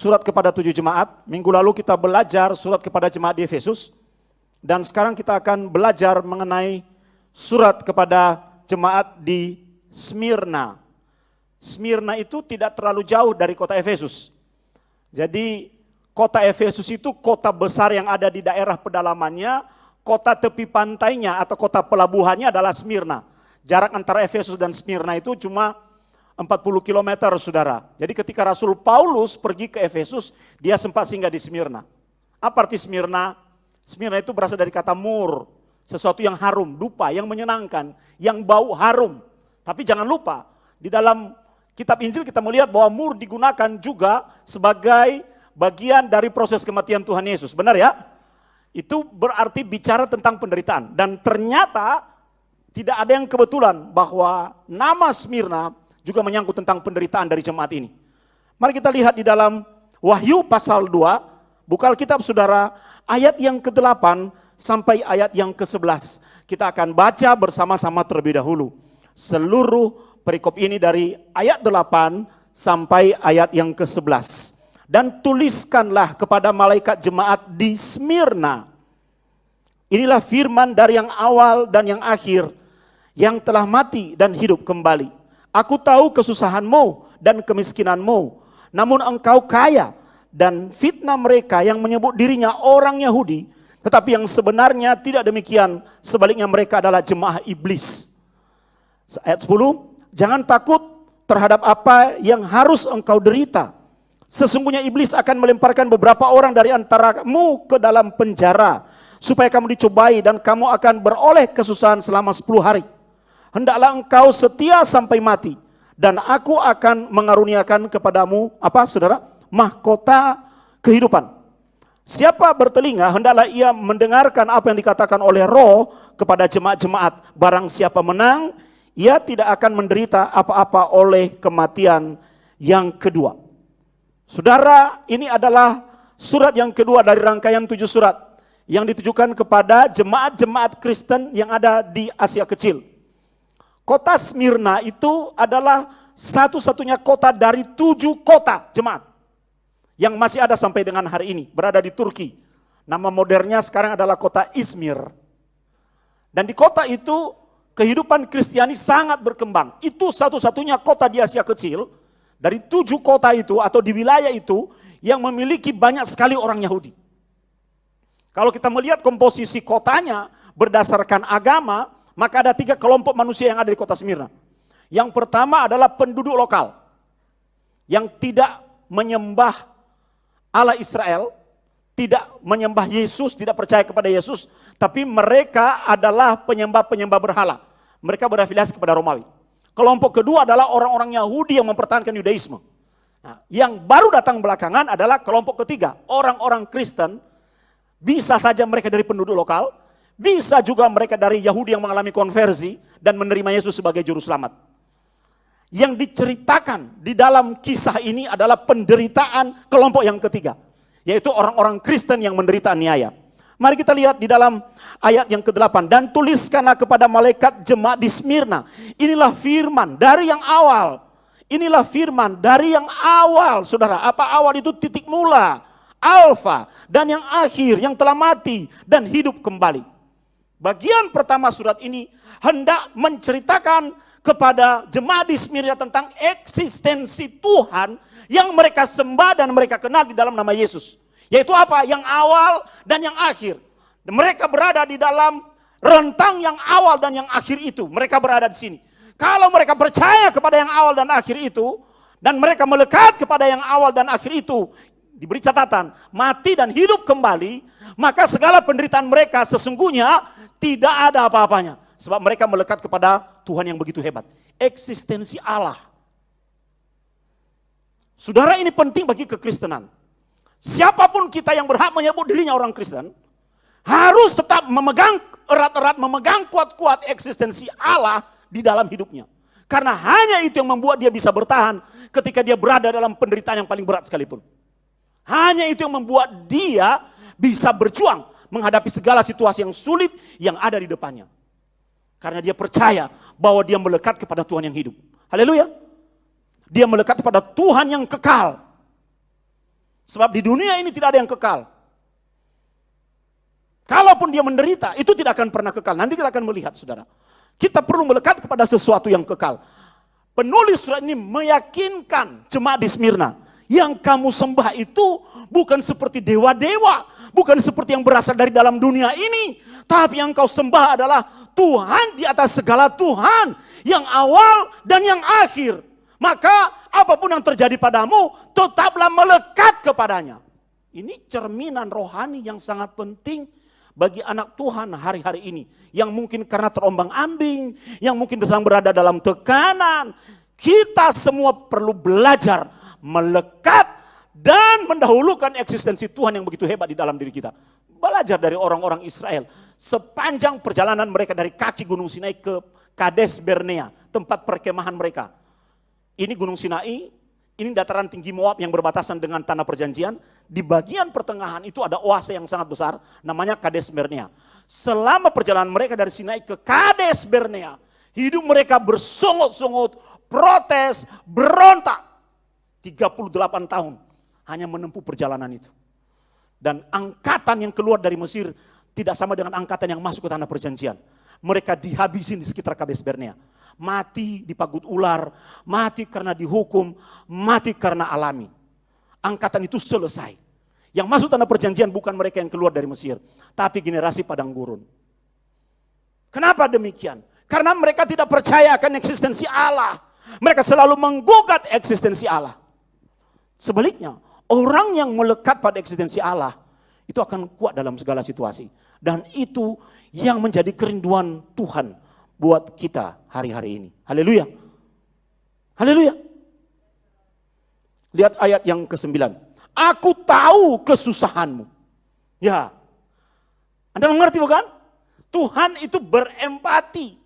surat kepada 7 jemaat. Minggu lalu kita belajar surat kepada jemaat di Efesus. Dan sekarang kita akan belajar mengenai surat kepada jemaat di Smyrna. Smyrna itu tidak terlalu jauh dari kota Efesus. Jadi kota Efesus itu kota besar yang ada di daerah pedalamannya. Kota tepi pantainya atau kota pelabuhannya adalah Smyrna. Jarak antara Efesus dan Smyrna itu cuma 40 km, saudara. Jadi ketika Rasul Paulus pergi ke Efesus, dia sempat singgah di Smyrna. Apa arti Smyrna? Smyrna itu berasal dari kata mur, sesuatu yang harum, dupa, yang menyenangkan, yang bau harum. Tapi jangan lupa, di dalam kitab Injil kita melihat bahwa mur digunakan juga sebagai bagian dari proses kematian Tuhan Yesus. Benar ya? Itu berarti bicara tentang penderitaan. Dan ternyata tidak ada yang kebetulan bahwa nama Smyrna juga menyangkut tentang penderitaan dari jemaat ini. Mari kita lihat di dalam Wahyu pasal 2, buka Alkitab saudara, ayat yang ke-8 sampai ayat yang ke-11. Kita akan baca bersama-sama terlebih dahulu. Seluruh perikop ini dari ayat 8 sampai ayat yang ke-11. Dan tuliskanlah kepada malaikat jemaat di Smyrna. Inilah firman dari yang awal dan yang akhir, yang telah mati dan hidup kembali. Aku tahu kesusahanmu dan kemiskinanmu, namun engkau kaya, dan fitnah mereka yang menyebut dirinya orang Yahudi, tetapi yang sebenarnya tidak demikian, sebaliknya mereka adalah jemaah iblis. Ayat 10, jangan takut terhadap apa yang harus engkau derita. Sesungguhnya iblis akan melemparkan beberapa orang dari antaramu ke dalam penjara, supaya kamu dicobai dan kamu akan beroleh kesusahan selama 10 hari. Hendaklah engkau setia sampai mati, dan aku akan mengaruniakan kepadamu, apa saudara? Mahkota kehidupan. Siapa bertelinga, hendaklah ia mendengarkan apa yang dikatakan oleh Roh kepada jemaat-jemaat. Barang siapa menang, ia tidak akan menderita apa-apa oleh kematian yang kedua. Saudara, ini adalah surat yang kedua dari rangkaian 7 surat yang ditujukan kepada jemaat-jemaat Kristen yang ada di Asia Kecil. Kota Smyrna itu adalah satu-satunya kota dari 7 kota jemaat yang masih ada sampai dengan hari ini, berada di Turki. Nama modernnya sekarang adalah kota Izmir. Dan di kota itu kehidupan Kristiani sangat berkembang. Itu satu-satunya kota di Asia Kecil dari 7 kota itu atau di wilayah itu yang memiliki banyak sekali orang Yahudi. Kalau kita melihat komposisi kotanya berdasarkan agama, maka ada 3 kelompok manusia yang ada di kota Smyrna. Yang pertama adalah penduduk lokal yang tidak menyembah Allah Israel, tidak menyembah Yesus, tidak percaya kepada Yesus, tapi mereka adalah penyembah-penyembah berhala. Mereka berafiliasi kepada Romawi. Kelompok kedua adalah orang-orang Yahudi yang mempertahankan Yudaisme. Nah, yang baru datang belakangan adalah kelompok ketiga, orang-orang Kristen. Bisa saja mereka dari penduduk lokal, bisa juga mereka dari Yahudi yang mengalami konversi dan menerima Yesus sebagai juru selamat. Yang diceritakan di dalam kisah ini adalah penderitaan kelompok yang ketiga, yaitu orang-orang Kristen yang menderita aniaya. Mari kita lihat di dalam ayat yang ke-8. Dan tuliskanlah kepada malaikat jemaat di Smyrna. Inilah firman dari yang awal. Inilah firman dari yang awal, saudara. Apa awal itu? Titik mula, alfa, dan yang akhir, yang telah mati dan hidup kembali. Bagian pertama surat ini hendak menceritakan kepada jemaat di Smyrna tentang eksistensi Tuhan yang mereka sembah dan mereka kenal di dalam nama Yesus. Yaitu apa? Yang awal dan yang akhir. Mereka berada di dalam rentang yang awal dan yang akhir itu. Mereka berada di sini. Kalau mereka percaya kepada yang awal dan akhir itu, dan mereka melekat kepada yang awal dan akhir itu, diberi catatan, mati dan hidup kembali, maka segala penderitaan mereka sesungguhnya tidak ada apa-apanya. Sebab mereka melekat kepada Tuhan yang begitu hebat. Eksistensi Allah. Saudara, ini penting bagi kekristenan. Siapapun kita yang berhak menyebut dirinya orang Kristen, harus tetap memegang erat-erat, memegang kuat-kuat eksistensi Allah di dalam hidupnya. Karena hanya itu yang membuat dia bisa bertahan ketika dia berada dalam penderitaan yang paling berat sekalipun. Hanya itu yang membuat dia bisa berjuang menghadapi segala situasi yang sulit yang ada di depannya. Karena dia percaya bahwa dia melekat kepada Tuhan yang hidup. Haleluya. Dia melekat kepada Tuhan yang kekal. Sebab di dunia ini tidak ada yang kekal. Kalaupun dia menderita, itu tidak akan pernah kekal. Nanti kita akan melihat, saudara. Kita perlu melekat kepada sesuatu yang kekal. Penulis surat ini meyakinkan jemaat di Smyrna, yang kamu sembah itu bukan seperti dewa-dewa, bukan seperti yang berasal dari dalam dunia ini, tapi yang kau sembah adalah Tuhan di atas segala Tuhan, yang awal dan yang akhir. Maka apapun yang terjadi padamu, tetaplah melekat kepadanya. Ini cerminan rohani yang sangat penting bagi anak Tuhan hari-hari ini, yang mungkin karena terombang-ambing, yang mungkin sedang berada dalam tekanan. Kita semua perlu belajar melekat dan mendahulukan eksistensi Tuhan yang begitu hebat di dalam diri kita. Belajar dari orang-orang Israel sepanjang perjalanan mereka dari kaki Gunung Sinai ke Kades Barnea, tempat perkemahan mereka. Ini Gunung Sinai, ini dataran tinggi Moab yang berbatasan dengan tanah perjanjian. Di bagian pertengahan itu ada oase yang sangat besar, namanya Kades Barnea. Selama perjalanan mereka dari Sinai ke Kades Barnea, hidup mereka bersungut-sungut, protes, berontak. 38 tahun hanya menempuh perjalanan itu. Dan angkatan yang keluar dari Mesir tidak sama dengan angkatan yang masuk ke tanah perjanjian. Mereka dihabisin di sekitar Kades Barnea. Mati dipagut ular, mati karena dihukum, mati karena alami. Angkatan itu selesai. Yang masuk tanah perjanjian bukan mereka yang keluar dari Mesir, tapi generasi padang gurun. Kenapa demikian? Karena mereka tidak percaya akan eksistensi Allah. Mereka selalu menggugat eksistensi Allah. Sebaliknya, orang yang melekat pada eksistensi Allah itu akan kuat dalam segala situasi. Dan itu yang menjadi kerinduan Tuhan buat kita hari-hari ini. Haleluya. Haleluya. Lihat ayat yang ke-9. Aku tahu kesusahanmu. Ya. Anda mengerti bukan? Tuhan itu berempati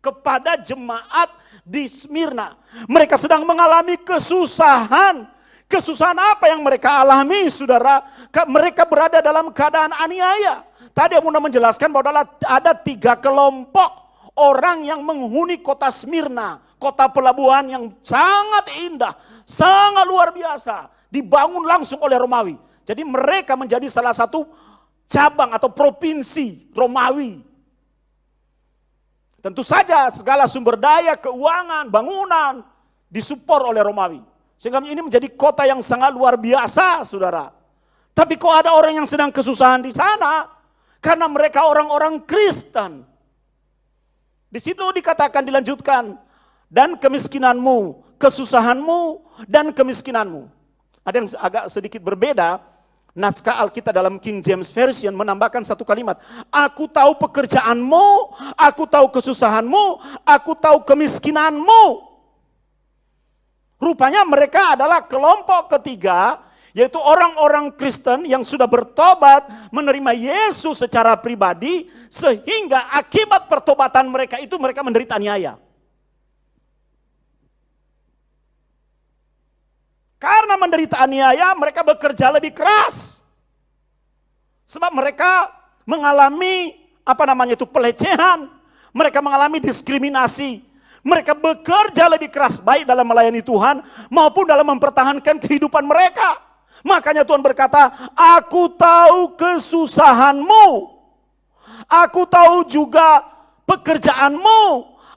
kepada jemaat di Smyrna. Mereka sedang mengalami kesusahan. Kesusahan apa yang mereka alami, saudara? Mereka berada dalam keadaan aniaya. Tadi Abunda menjelaskan bahwa ada 3 kelompok orang yang menghuni kota Smyrna. Kota pelabuhan yang sangat indah, sangat luar biasa. Dibangun langsung oleh Romawi. Jadi mereka menjadi salah satu cabang atau provinsi Romawi. Tentu saja segala sumber daya, keuangan, bangunan disupport oleh Romawi. Sehingga ini menjadi kota yang sangat luar biasa, saudara. Tapi kok ada orang yang sedang kesusahan di sana? Karena mereka orang-orang Kristen. Di situ dikatakan, dilanjutkan, dan kemiskinanmu, kesusahanmu, dan kemiskinanmu. Ada yang agak sedikit berbeda. Naskah Alkitab dalam King James Version menambahkan satu kalimat. Aku tahu pekerjaanmu, aku tahu kesusahanmu, aku tahu kemiskinanmu. Rupanya mereka adalah kelompok ketiga, yaitu orang-orang Kristen yang sudah bertobat, menerima Yesus secara pribadi, sehingga akibat pertobatan mereka itu mereka menderita aniaya. Karena menderita aniaya, mereka bekerja lebih keras. Sebab mereka mengalami pelecehan, mereka mengalami diskriminasi. Mereka bekerja lebih keras, baik dalam melayani Tuhan maupun dalam mempertahankan kehidupan mereka. Makanya Tuhan berkata, aku tahu kesusahanmu, aku tahu juga pekerjaanmu,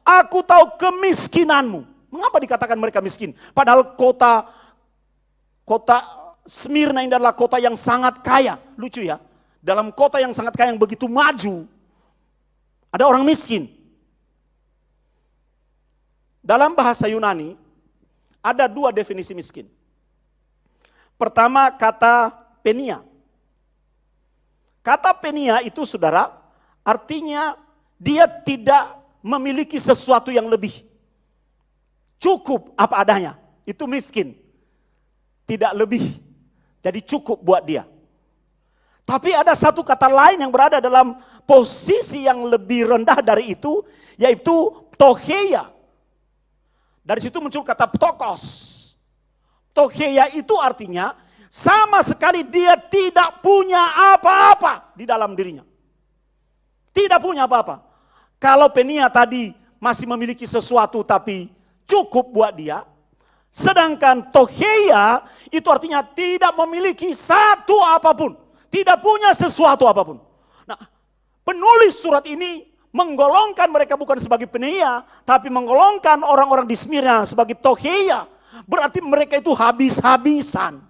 aku tahu kemiskinanmu. Mengapa dikatakan mereka miskin? Padahal kota Smyrna ini adalah kota yang sangat kaya. Lucu ya, dalam kota yang sangat kaya yang begitu maju, ada orang miskin. Dalam bahasa Yunani, ada 2 definisi miskin. Pertama, kata penia. Kata penia itu, saudara, artinya dia tidak memiliki sesuatu yang lebih. Cukup apa adanya, itu miskin. Tidak lebih, jadi cukup buat dia. Tapi ada satu kata lain yang berada dalam posisi yang lebih rendah dari itu, yaitu tocheia. Dari situ muncul kata ptokos. Tocheia itu artinya sama sekali dia tidak punya apa-apa di dalam dirinya. Tidak punya apa-apa. Kalau penia tadi masih memiliki sesuatu tapi cukup buat dia, Sedangkan toheia itu artinya tidak memiliki satu apapun. Tidak punya sesuatu apapun. Nah, penulis surat ini menggolongkan mereka bukan sebagai peneia, tapi menggolongkan orang-orang di Smyrna sebagai toheia. Berarti mereka itu habis-habisan.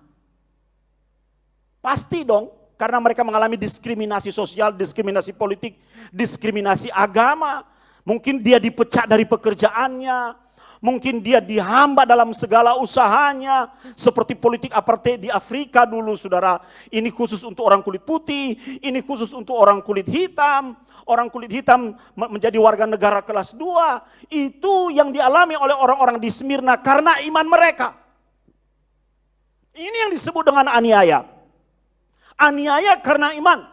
Pasti dong, karena mereka mengalami diskriminasi sosial, diskriminasi politik, diskriminasi agama. Mungkin dia dipecat dari pekerjaannya. Mungkin dia dihamba dalam segala usahanya. Seperti politik apartheid di Afrika dulu, saudara. Ini khusus untuk orang kulit putih, ini khusus untuk orang kulit hitam. Orang kulit hitam menjadi warga negara kelas 2. Itu yang dialami oleh orang-orang di Smyrna karena iman mereka. Ini yang disebut dengan aniaya. Aniaya karena iman.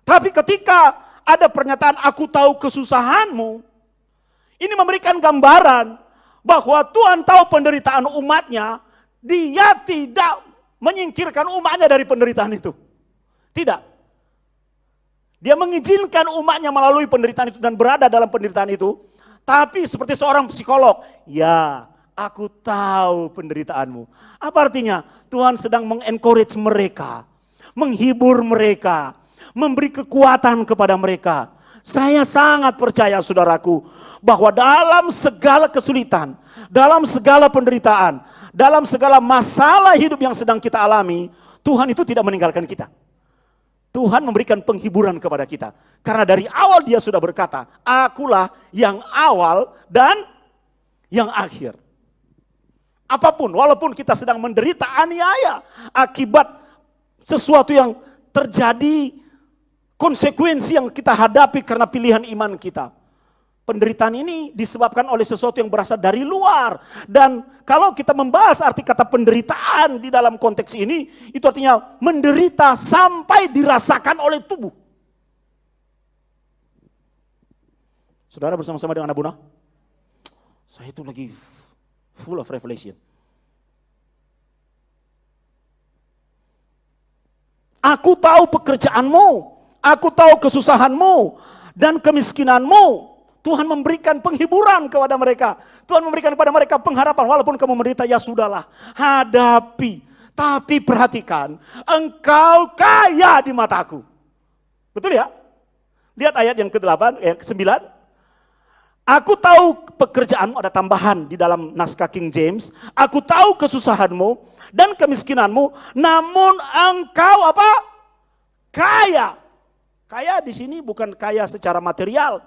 Tapi ketika ada pernyataan aku tahu kesusahanmu, ini memberikan gambaran bahwa Tuhan tahu penderitaan umatnya, dia tidak menyingkirkan umatnya dari penderitaan itu. Tidak. Dia mengizinkan umatnya melalui penderitaan itu dan berada dalam penderitaan itu. Tapi seperti seorang psikolog, ya aku tahu penderitaanmu. Apa artinya? Tuhan sedang mengencourage mereka, menghibur mereka, memberi kekuatan kepada mereka. Saya sangat percaya saudaraku, bahwa dalam segala kesulitan, dalam segala penderitaan, dalam segala masalah hidup yang sedang kita alami, Tuhan itu tidak meninggalkan kita. Tuhan memberikan penghiburan kepada kita. Karena dari awal dia sudah berkata, akulah yang awal dan yang akhir. Apapun, walaupun kita sedang menderita aniaya akibat sesuatu yang terjadi, konsekuensi yang kita hadapi karena pilihan iman kita. Penderitaan ini disebabkan oleh sesuatu yang berasal dari luar. Dan kalau kita membahas arti kata penderitaan di dalam konteks ini, itu artinya menderita sampai dirasakan oleh tubuh. Saudara bersama-sama dengan Abuna? Saya itu lagi full of revelation. Aku tahu pekerjaanmu, aku tahu kesusahanmu dan kemiskinanmu. Tuhan memberikan penghiburan kepada mereka. Tuhan memberikan kepada mereka pengharapan. Walaupun kamu menderita, ya sudahlah, hadapi. Tapi perhatikan, engkau kaya di mataku. Betul ya? Lihat ayat yang ke-8, ayat ke-9. Aku tahu pekerjaanmu, ada tambahan di dalam naskah King James. Aku tahu kesusahanmu dan kemiskinanmu, namun engkau apa? Kaya. Kaya di sini bukan kaya secara material,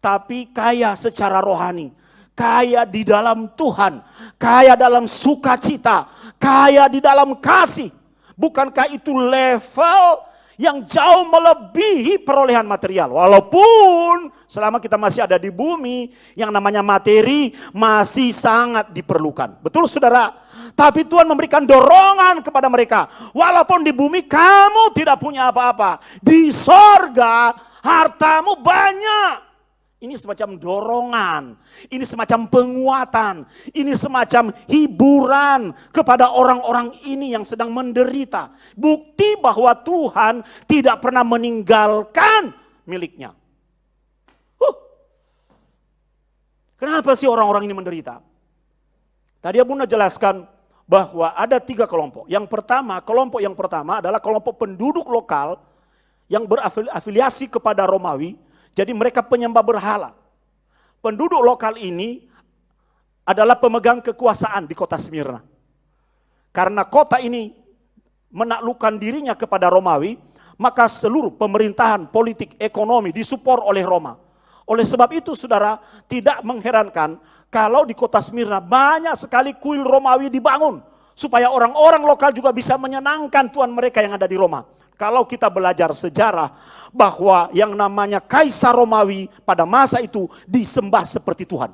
tapi kaya secara rohani, kaya di dalam Tuhan, kaya dalam sukacita, kaya di dalam kasih. Bukankah itu level yang jauh melebihi perolehan material? Walaupun selama kita masih ada di bumi, yang namanya materi masih sangat diperlukan. Betul saudara? Tapi Tuhan memberikan dorongan kepada mereka. Walaupun di bumi kamu tidak punya apa-apa, di sorga hartamu banyak. Ini semacam dorongan, ini semacam penguatan, ini semacam hiburan kepada orang-orang ini yang sedang menderita. Bukti bahwa Tuhan tidak pernah meninggalkan miliknya. Kenapa sih orang-orang ini menderita? Tadi Abuna jelaskan bahwa ada 3 kelompok. Kelompok yang pertama adalah kelompok penduduk lokal yang berafiliasi kepada Romawi. Jadi mereka penyembah berhala. Penduduk lokal ini adalah pemegang kekuasaan di kota Smyrna. Karena kota ini menaklukkan dirinya kepada Romawi, maka seluruh pemerintahan, politik, ekonomi disupport oleh Roma. Oleh sebab itu saudara, tidak mengherankan kalau di kota Smyrna banyak sekali kuil Romawi dibangun. Supaya orang-orang lokal juga bisa menyenangkan tuan mereka yang ada di Roma. Kalau kita belajar sejarah bahwa yang namanya Kaisar Romawi pada masa itu disembah seperti Tuhan.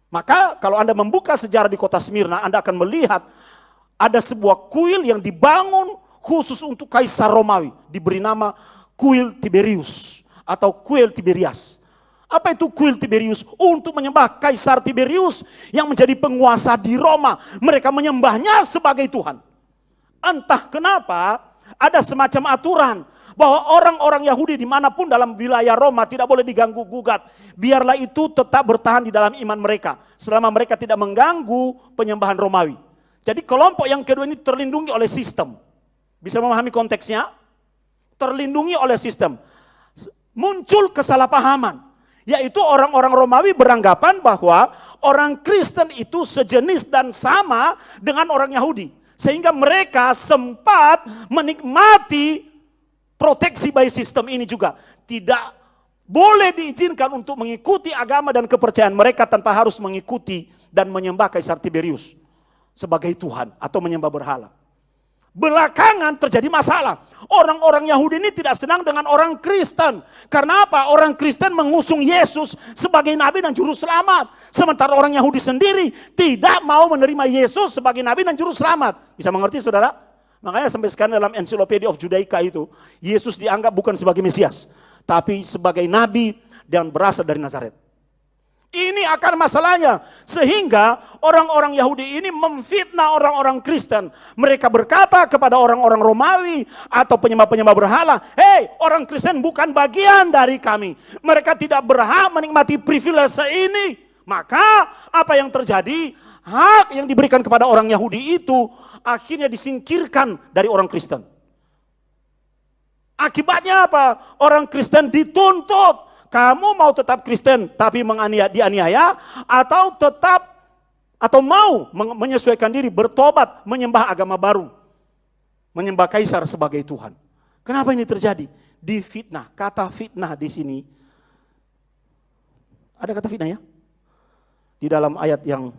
Maka kalau Anda membuka sejarah di kota Smyrna, Anda akan melihat ada sebuah kuil yang dibangun khusus untuk Kaisar Romawi. Diberi nama kuil Tiberius atau kuil Tiberias. Apa itu kuil Tiberius? Untuk menyembah Kaisar Tiberius yang menjadi penguasa di Roma. Mereka menyembahnya sebagai Tuhan. Entah kenapa ada semacam aturan bahwa orang-orang Yahudi dimanapun dalam wilayah Roma tidak boleh diganggu gugat. Biarlah itu tetap bertahan di dalam iman mereka selama mereka tidak mengganggu penyembahan Romawi. Jadi kelompok yang kedua ini terlindungi oleh sistem. Bisa memahami konteksnya? Terlindungi oleh sistem. Muncul kesalahpahaman, yaitu orang-orang Romawi beranggapan bahwa orang Kristen itu sejenis dan sama dengan orang Yahudi. Sehingga mereka sempat menikmati proteksi by sistem ini juga. Tidak boleh diizinkan untuk mengikuti agama dan kepercayaan mereka tanpa harus mengikuti dan menyembah Kaisar Tiberius sebagai Tuhan atau menyembah berhala. Belakangan terjadi masalah. Orang-orang Yahudi ini tidak senang dengan orang Kristen. Karena apa? Orang Kristen mengusung Yesus sebagai nabi dan juru selamat. Sementara orang Yahudi sendiri tidak mau menerima Yesus sebagai nabi dan juru selamat. Bisa mengerti saudara? Makanya sampai sekarang dalam Encyclopedia of Judaica itu, Yesus dianggap bukan sebagai Mesias, tapi sebagai nabi dan berasal dari Nazaret. Ini akar masalahnya. Sehingga orang-orang Yahudi ini memfitnah orang-orang Kristen. Mereka berkata kepada orang-orang Romawi atau penyembah-penyembah berhala, "Hei, orang Kristen bukan bagian dari kami. Mereka tidak berhak menikmati privilege ini." Maka apa yang terjadi? Hak yang diberikan kepada orang Yahudi itu akhirnya disingkirkan dari orang Kristen. Akibatnya apa? Orang Kristen dituntut. Kamu mau tetap Kristen tapi dianiaya, atau mau menyesuaikan diri, bertobat, menyembah agama baru, menyembah kaisar sebagai Tuhan. Kenapa ini terjadi? Difitnah. Kata fitnah di sini, ada kata fitnah ya? Di dalam ayat yang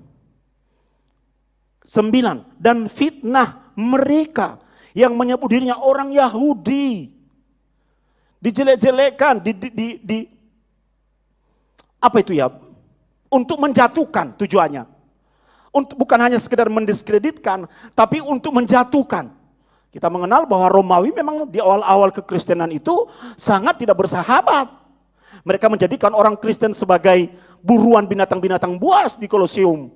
9, dan fitnah mereka yang menyebut dirinya orang Yahudi, dijelek-jelekan, apa itu ya? Untuk menjatuhkan tujuannya. Bukan hanya sekedar mendiskreditkan, tapi untuk menjatuhkan. Kita mengenal bahwa Romawi memang di awal-awal kekristenan itu sangat tidak bersahabat. Mereka menjadikan orang Kristen sebagai buruan binatang-binatang buas di Kolosium.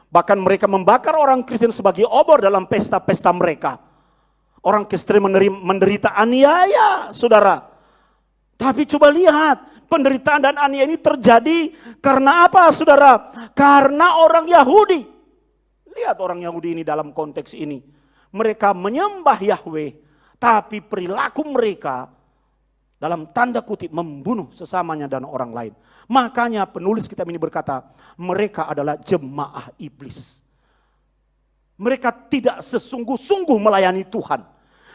Bahkan mereka membakar orang Kristen sebagai obor dalam pesta-pesta mereka. Orang Kristen menderita aniaya, saudara. Tapi coba lihat, penderitaan dan aniaya ini terjadi karena apa, saudara? Karena orang Yahudi. Lihat orang Yahudi ini dalam konteks ini. Mereka menyembah Yahweh, tapi perilaku mereka dalam tanda kutip membunuh sesamanya dan orang lain. Makanya penulis kitab ini berkata, mereka adalah jemaah iblis. Mereka tidak sesungguh-sungguh melayani Tuhan.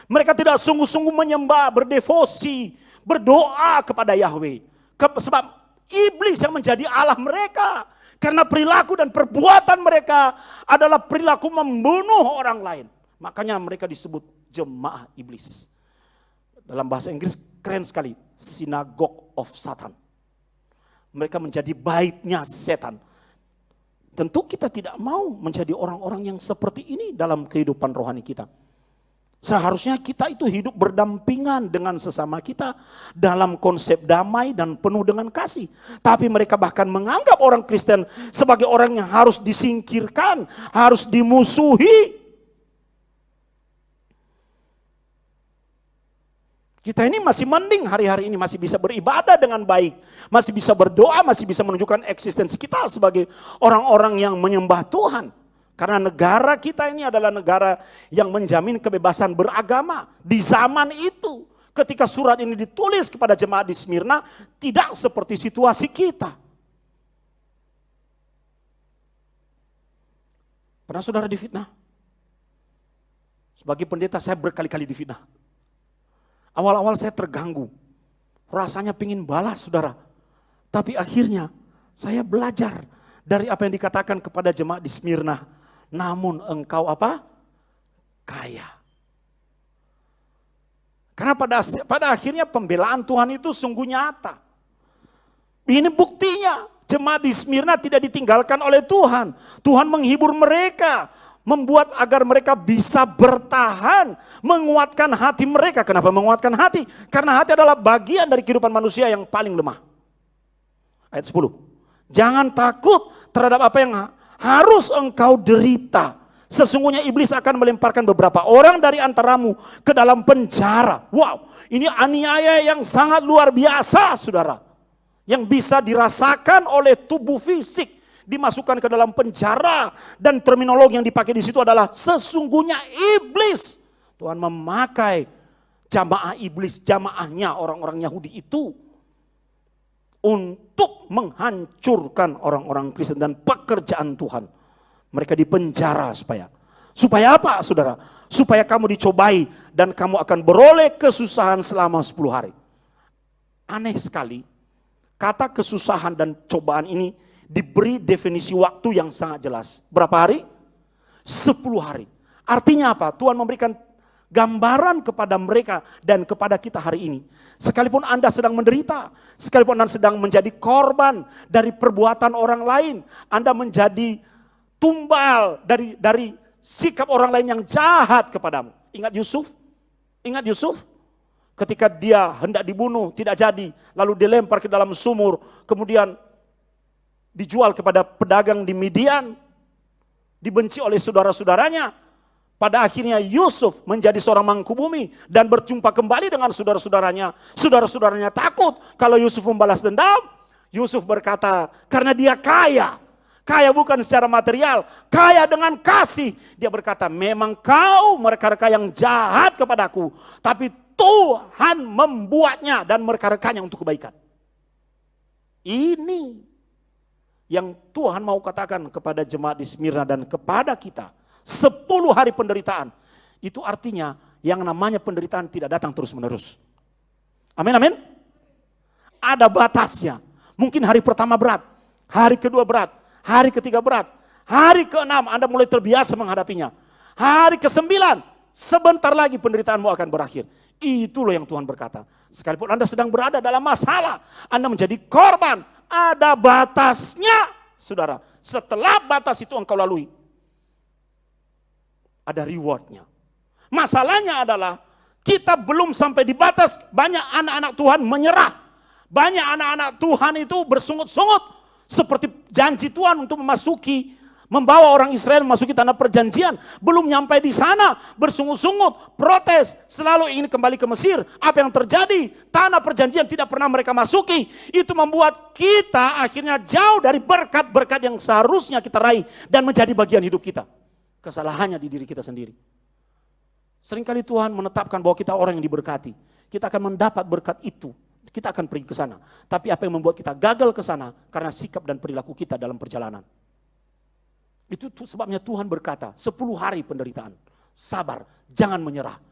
Mereka tidak sungguh-sungguh menyembah, berdevosi, berdoa kepada Yahweh. Sebab iblis yang menjadi Allah mereka. Karena perilaku dan perbuatan mereka adalah perilaku membunuh orang lain. Makanya mereka disebut jemaah iblis. Dalam bahasa Inggris keren sekali, synagogue of Satan. Mereka menjadi baitnya setan. Tentu kita tidak mau menjadi orang-orang yang seperti ini dalam kehidupan rohani kita. Seharusnya kita itu hidup berdampingan dengan sesama kita dalam konsep damai dan penuh dengan kasih. Tapi mereka bahkan menganggap orang Kristen sebagai orang yang harus disingkirkan, harus dimusuhi. Kita ini masih mending hari-hari ini masih bisa beribadah dengan baik. Masih bisa berdoa, masih bisa menunjukkan eksistensi kita sebagai orang-orang yang menyembah Tuhan. Karena negara kita ini adalah negara yang menjamin kebebasan beragama. Di zaman itu, ketika surat ini ditulis kepada jemaat di Smyrna, tidak seperti situasi kita. Pernah saudara difitnah? Sebagai pendeta saya berkali-kali difitnah. Awal-awal saya terganggu, rasanya pingin balas saudara. Tapi akhirnya saya belajar dari apa yang dikatakan kepada jemaat di Smyrna. Namun engkau apa? Kaya. Karena pada akhirnya pembelaan Tuhan itu sungguh nyata. Ini buktinya, jemaat di Smyrna tidak ditinggalkan oleh Tuhan. Tuhan menghibur mereka, membuat agar mereka bisa bertahan, menguatkan hati mereka. Kenapa menguatkan hati? Karena hati adalah bagian dari kehidupan manusia yang paling lemah. Ayat 10. Jangan takut terhadap apa yang harus engkau derita. Sesungguhnya iblis akan melemparkan beberapa orang dari antaramu ke dalam penjara. Wow, ini aniaya yang sangat luar biasa, saudara. Yang bisa dirasakan oleh tubuh fisik. Dimasukkan ke dalam penjara. Dan terminologi yang dipakai di situ adalah sesungguhnya iblis. Tuhan memakai jamaah iblis, jamaahnya orang-orang Yahudi itu. Untuk menghancurkan orang-orang Kristen dan pekerjaan Tuhan. Mereka dipenjara supaya apa, saudara? Supaya kamu dicobai dan kamu akan beroleh kesusahan selama 10 hari. Aneh sekali, kata kesusahan dan cobaan ini diberi definisi waktu yang sangat jelas. Berapa hari? 10 hari. Artinya apa? Tuhan memberikan gambaran kepada mereka dan kepada kita hari ini. Sekalipun Anda sedang menderita, sekalipun Anda sedang menjadi korban dari perbuatan orang lain, Anda menjadi tumbal dari sikap orang lain yang jahat kepadamu. Ingat Yusuf? Ingat Yusuf? Ketika dia hendak dibunuh, tidak jadi. Lalu dilempar ke dalam sumur. Kemudian dijual kepada pedagang di Midian. Dibenci oleh saudara-saudaranya. Pada akhirnya Yusuf menjadi seorang mangkubumi. Dan berjumpa kembali dengan saudara-saudaranya. Saudara-saudaranya takut kalau Yusuf membalas dendam. Yusuf berkata, karena dia kaya. Kaya bukan secara material, kaya dengan kasih. Dia berkata, memang kau mereka-reka yang jahat kepadaku, tapi Tuhan membuatnya dan mereka-rekanya untuk kebaikan. Ini yang Tuhan mau katakan kepada jemaat di Smyrna dan kepada kita. 10 hari penderitaan. Itu artinya yang namanya penderitaan tidak datang terus menerus. Amin, amin. Ada batasnya. Mungkin hari pertama berat, hari kedua berat, hari ketiga berat, hari ke-6 Anda mulai terbiasa menghadapinya. Hari ke-9 sebentar lagi penderitaanmu akan berakhir. Itu loh yang Tuhan berkata. Sekalipun Anda sedang berada dalam masalah, Anda menjadi korban, ada batasnya, saudara. Setelah batas itu engkau lalui, ada rewardnya. Masalahnya adalah kita belum sampai di batas, banyak anak-anak Tuhan menyerah. Banyak anak-anak Tuhan itu bersungut-sungut. Seperti janji Tuhan untuk membawa orang Israel memasuki tanah perjanjian. Belum nyampe di sana, bersungut-sungut, protes, selalu ingin kembali ke Mesir. Apa yang terjadi? Tanah perjanjian tidak pernah mereka masuki. Itu membuat kita akhirnya jauh dari berkat-berkat yang seharusnya kita raih dan menjadi bagian hidup kita. Kesalahannya di diri kita sendiri. Seringkali Tuhan menetapkan bahwa kita orang yang diberkati. Kita akan mendapat berkat itu. Kita akan pergi ke sana. Tapi apa yang membuat kita gagal ke sana? Karena sikap dan perilaku kita dalam perjalanan. Itu sebabnya Tuhan berkata, 10 hari penderitaan. Sabar, jangan menyerah.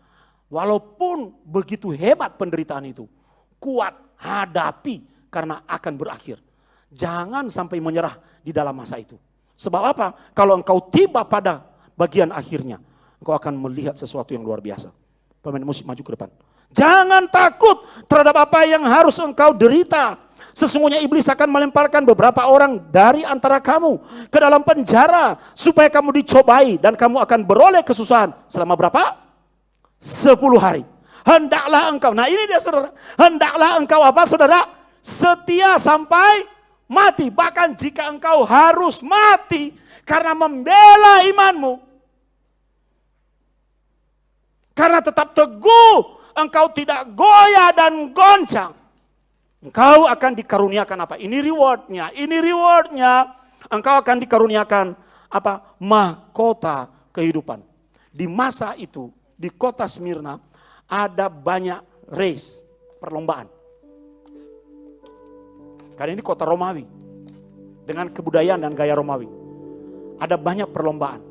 Walaupun begitu hebat penderitaan itu, kuat, hadapi karena akan berakhir. Jangan sampai menyerah di dalam masa itu. Sebab apa? Kalau engkau tiba pada bagian akhirnya, engkau akan melihat sesuatu yang luar biasa. Pemain musik maju ke depan. Jangan takut terhadap apa yang harus engkau derita. Sesungguhnya iblis akan melemparkan beberapa orang dari antara kamu ke dalam penjara supaya kamu dicobai dan kamu akan beroleh kesusahan selama berapa? 10 hari. Hendaklah engkau, nah ini dia saudara, hendaklah engkau apa saudara? Setia sampai mati. Bahkan jika engkau harus mati karena membela imanmu, karena tetap teguh, engkau tidak goyah dan goncang. Engkau akan dikaruniakan apa? Ini rewardnya. Ini rewardnya. Engkau akan dikaruniakan apa? Mahkota kehidupan. Di masa itu, di kota Smyrna, ada banyak race, perlombaan. Karena ini kota Romawi. Dengan kebudayaan dan gaya Romawi. Ada banyak perlombaan.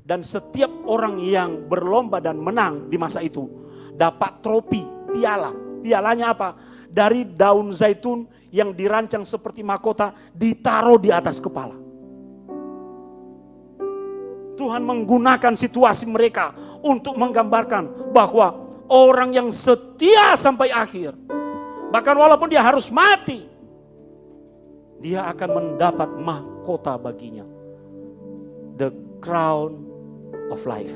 Dan setiap orang yang berlomba dan menang di masa itu dapat trofi, piala. Pialanya apa? Dari daun zaitun yang dirancang seperti mahkota ditaruh di atas kepala. Tuhan menggunakan situasi mereka untuk menggambarkan bahwa orang yang setia sampai akhir, bahkan walaupun dia harus mati, dia akan mendapat mahkota baginya. The crown of life.